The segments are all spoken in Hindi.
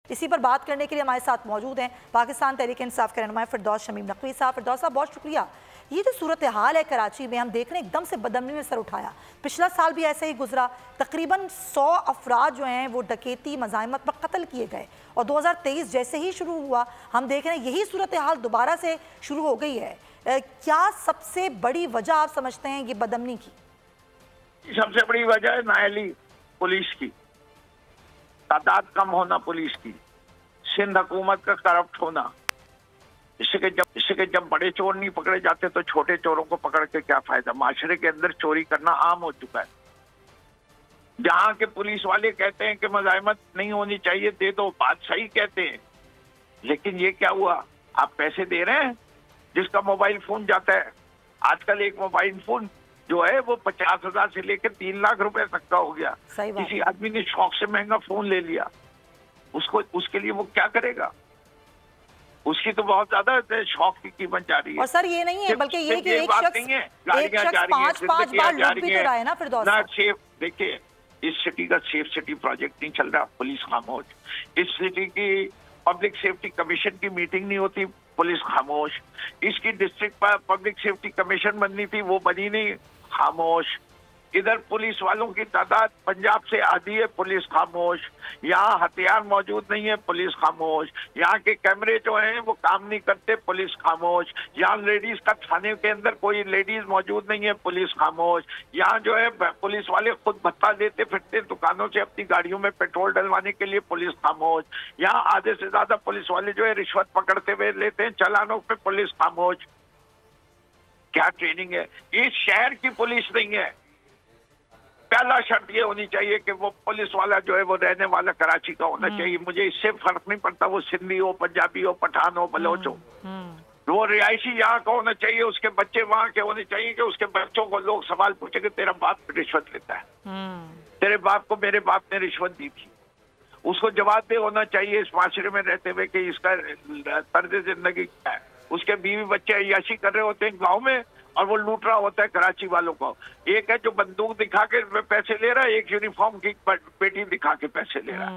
इसी पर बात करने के लिए हमारे साथ मौजूद हैं पाकिस्तान तहरीक इंसाफ के रहनुमा फिरदौस शमीम नकवी साहब। फिरदौस साहब, बहुत शुक्रिया। ये जो सूरत हाल है कराची में, हम देख रहे हैं एकदम से बदअमनी ने सर उठाया। पिछला साल भी ऐसे ही गुजरा, तकरीबन 100 अफराद जो हैं वो डकैती मज़ाहमत पर कत्ल किए गए, और 2023 जैसे ही शुरू हुआ हम देख रहे हैं यही सूरत हाल दोबारा से शुरू हो गई है। क्या सबसे बड़ी वजह आप समझते हैं ये बदअमनी की? सबसे बड़ी वजह है नाअहली पुलिस की, तादाद कम होना पुलिस की, सिंध हुकूमत का करप्ट होना। इससे जब बड़े चोर नहीं पकड़े जाते तो छोटे चोरों को पकड़ के क्या फायदा। माशरे के अंदर चोरी करना आम हो चुका है। जहां के पुलिस वाले कहते हैं कि मज़ाहमत नहीं होनी चाहिए, दे दो, बात सही कहते हैं, लेकिन ये क्या हुआ, आप पैसे दे रहे हैं, जिसका मोबाइल फोन जाता है। आजकल एक मोबाइल फोन जो है वो 50,000 से लेकर 3 लाख रुपए तक का हो गया। किसी आदमी ने शौक से महंगा फोन ले लिया, उसके लिए वो क्या करेगा? उसकी तो बहुत ज्यादा शौक की कीमत जा रही है। और सर ये नहीं है, बल्कि ये कि एक शख्स 5-5 बार लूट भी तो रहा है ना फिरदौस साहब। देखिए, इस सिटी का सेफ सिटी प्रोजेक्ट नहीं चल रहा, पुलिस खामोश। इस सिटी की पब्लिक सेफ्टी कमीशन की मीटिंग नहीं होती, पुलिस खामोश। इसकी डिस्ट्रिक्ट पब्लिक सेफ्टी कमीशन बननी थी, वो बनी नहीं, खामोश। इधर पुलिस वालों की तादाद पंजाब से आधी है, पुलिस खामोश। यहाँ हथियार मौजूद नहीं है, पुलिस खामोश। यहाँ के कैमरे जो हैं वो काम नहीं करते, पुलिस खामोश। यहाँ लेडीज का थाने के अंदर कोई लेडीज मौजूद नहीं है, पुलिस खामोश। यहाँ जो है पुलिस वाले खुद भत्ता देते फिरते दुकानों से अपनी गाड़ियों में पेट्रोल डलवाने के लिए, पुलिस खामोश। यहाँ आधे से ज्यादा पुलिस वाले जो है रिश्वत पकड़ते हुए लेते हैं चालानों पे, पुलिस खामोश। क्या ट्रेनिंग है? इस शहर की पुलिस नहीं है। पहला शर्त ये होनी चाहिए कि वो पुलिस वाला जो है वो रहने वाला कराची का होना चाहिए। मुझे इससे फर्क नहीं पड़ता वो सिंधी हो, पंजाबी हो, पठान हो, बलोच हो। वो रिहायशी यहाँ का होना चाहिए, उसके बच्चे वहाँ के होने चाहिए कि उसके बच्चों को लोग सवाल पूछेंगे तेरा बाप रिश्वत लेता है, तेरे बाप को मेरे बाप ने रिश्वत दी थी। उसको जवाब दे होना चाहिए इस माशरे में रहते हुए कि इसका तर्ज जिंदगी क्या है। उसके बीवी बच्चे अय्याशी कर रहे होते हैं गाँव में और वो लूट रहा होता है कराची वालों को। एक है जो बंदूक दिखा के पैसे ले रहा है, एक यूनिफॉर्म की पेटी दिखा के पैसे ले रहा है।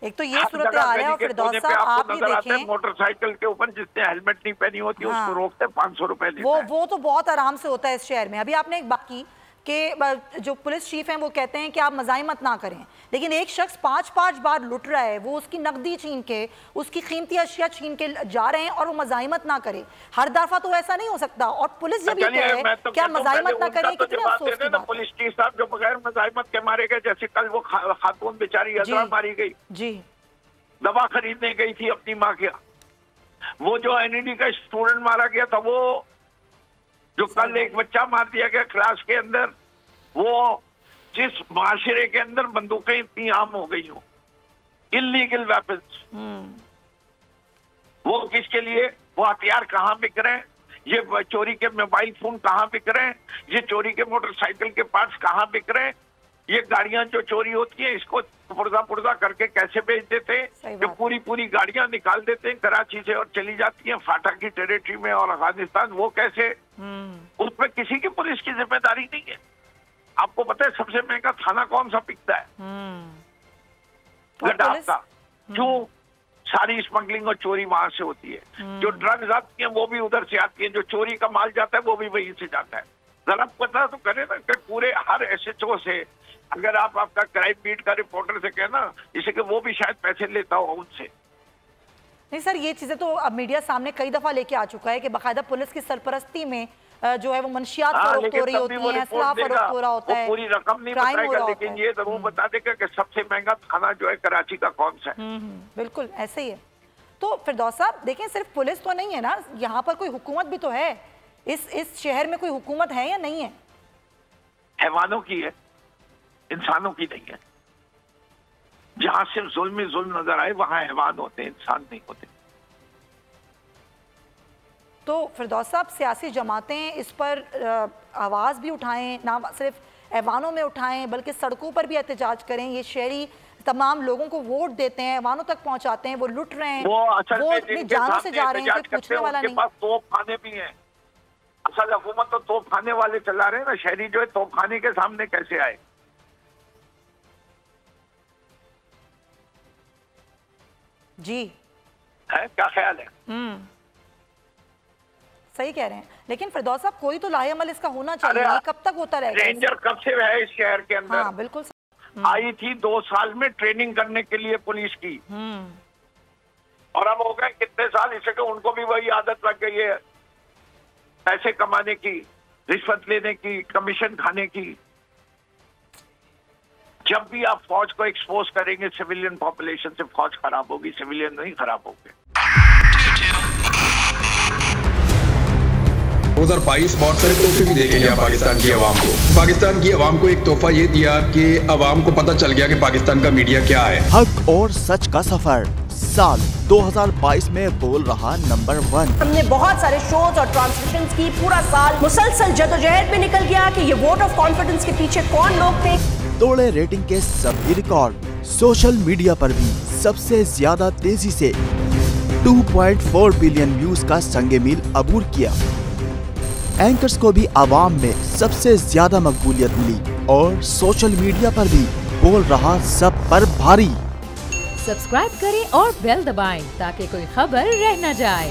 एक तो ये सूरत हाल है, और फिरदौस साहब आप ही देखें मोटरसाइकिल के ऊपर जिसने हेलमेट नहीं पहनी होती उसको रोकते 500 रुपए लेता है। वो तो बहुत आराम से होता है इस शहर में। अभी आपने एक बात की कि जो पुलिस चीफ हैं वो कहते हैं कि आप मज़ाहमत ना करें, लेकिन एक शख्स 5-5 बार लुट रहा है, वो उसकी नकदी छीन के, उसकी कीमती अशिया छीन के जा रहे हैं और वो मज़ाहमत ना करे। हर दफा तो ऐसा नहीं हो सकता। और पुलिस जब ये कहे क्या मज़ाहमत ना करे, कितने अफसोस की बात। पुलिस चीफ साहब जो बगैर मज़ाहमत के मारे गए, जैसे कल वो खातून बेचारी अजरा मारी गई जी, दवा खरीदने गई थी अपनी माँ के। वो जो एनईडी का स्टूडेंट मारा गया था, वो जो कल एक बच्चा मार दिया गया क्लास के अंदर, वो जिस माशरे के अंदर बंदूकें इतनी आम हो गई हो, इलीगल वेपन्स, वो किसके लिए? वो हथियार कहाँ बिक रहे हैं, ये चोरी के मोबाइल फोन कहाँ बिक रहे हैं, ये चोरी के मोटरसाइकिल के पार्ट्स कहाँ बिक रहे हैं, ये गाड़ियां जो चोरी होती हैं इसको पुर्जा करके कैसे बेच देते हैं, जो पूरी गाड़ियां निकाल देते हैं कराची से और चली जाती हैं फाटा की टेरिटरी में और अफगानिस्तान, वो कैसे? उसमें किसी की पुलिस की जिम्मेदारी नहीं है। आपको पता है सबसे महंगा खाना कौन सा बिकता है? गड्डाफ का। क्यों? सारी स्मगलिंग और चोरी वहां से होती है। जो ड्रग्स आती है वो भी उधर से आती है, जो चोरी का माल जाता है वो भी वहीं से जाता है। जरा पता तो करे ना कि पूरे हर एसएचओ से, अगर आप आपका क्राइम बीट का रिपोर्टर से कहना, इसे कि वो भी शायद पैसे लेता हो उनसे। नहीं सर, ये चीजें तो अब मीडिया सामने कई दफा लेके आ चुका है कि बाकायदा पुलिस की सरपरस्ती में जो है वो मंशियात फरोख्त हो रही होती है, असला फरोख्त हो रहा होता है, पूरी रकम नहीं बताएगा, लेकिन ये जरूर बता देगा कि सबसे महंगा थाना जो है कराची का कौन सा है। बिल्कुल ऐसे ही है। तो फिरदौस साहब देखें, सिर्फ पुलिस तो नहीं है ना, यहाँ पर कोई हुकूमत भी तो है। इस शहर में कोई हुकूमत है या नहीं है? हैवानों की है, इंसानों की नहीं है। जहां सिर्फ जुल्म ही जुल्म नजर आए वहां हैवान होते हैं, इंसान नहीं होते। तो फिरदौस साहब, सियासी जमातें इस पर आवाज़ भी उठाएं, ना सिर्फ ऐवानों में उठाएं बल्कि सड़कों पर भी एहतजाज करें। ये शहरी तमाम लोगों को वोट देते हैं, ऐवानों तक पहुंचाते हैं, वो लुट रहे हैं, वो अपनी जानों से जा रहे हैं, कोई पूछने वाला नहीं। पास तोपखाने भी हैं। असल हुकूमत तो तोपखाने वाले चला रहे हैं ना। शहरी जो है तोपखाने के सामने कैसे आए? जी है, क्या ख्याल है? सही कह रहे हैं, लेकिन फिरदौस साहब कोई तो लाहेअमल इसका होना चाहिए, कब तक होता रहेगा? रेंजर कब से है इस शहर के अंदर? हाँ बिल्कुल। आई थी 2 साल में ट्रेनिंग करने के लिए पुलिस की, और अब हो गए कितने साल, इसके उनको भी वही आदत लग गई है पैसे कमाने की, रिश्वत लेने की, कमीशन खाने की। जब भी आप फौज को एक्सपोज करेंगे सिविलियन पॉपुलेशन से, फौज खराब होगी, सिविलियन नहीं खराब होंगे। 2022 बहुत सारे तोहफे भी देके गया पाकिस्तान की आवाम को। पाकिस्तान की आवाम को एक तोहफा ये दिया कि आवाम को पता चल गया कि पाकिस्तान का मीडिया क्या है। हक और सच का सफर साल 2022 में बोल रहा नंबर 1। हमने बहुत सारे शोज और ट्रांसमिशंस की, पूरा साल मुसलसल जदोजहद में निकल गया कि ये वोट ऑफ कॉन्फिडेंस के पीछे कौन लोग थे। तोड़े रेटिंग के सभी रिकॉर्ड। सोशल मीडिया पर भी सबसे ज्यादा तेजी से 2.4 बिलियन व्यूज का संगे मील अबूर किया। एंकर्स को भी आवाम में सबसे ज्यादा मकबूलियत मिली और सोशल मीडिया पर भी बोल रहा सब पर भारी। सब्सक्राइब करें और बेल दबाएं ताकि कोई खबर रह न जाए।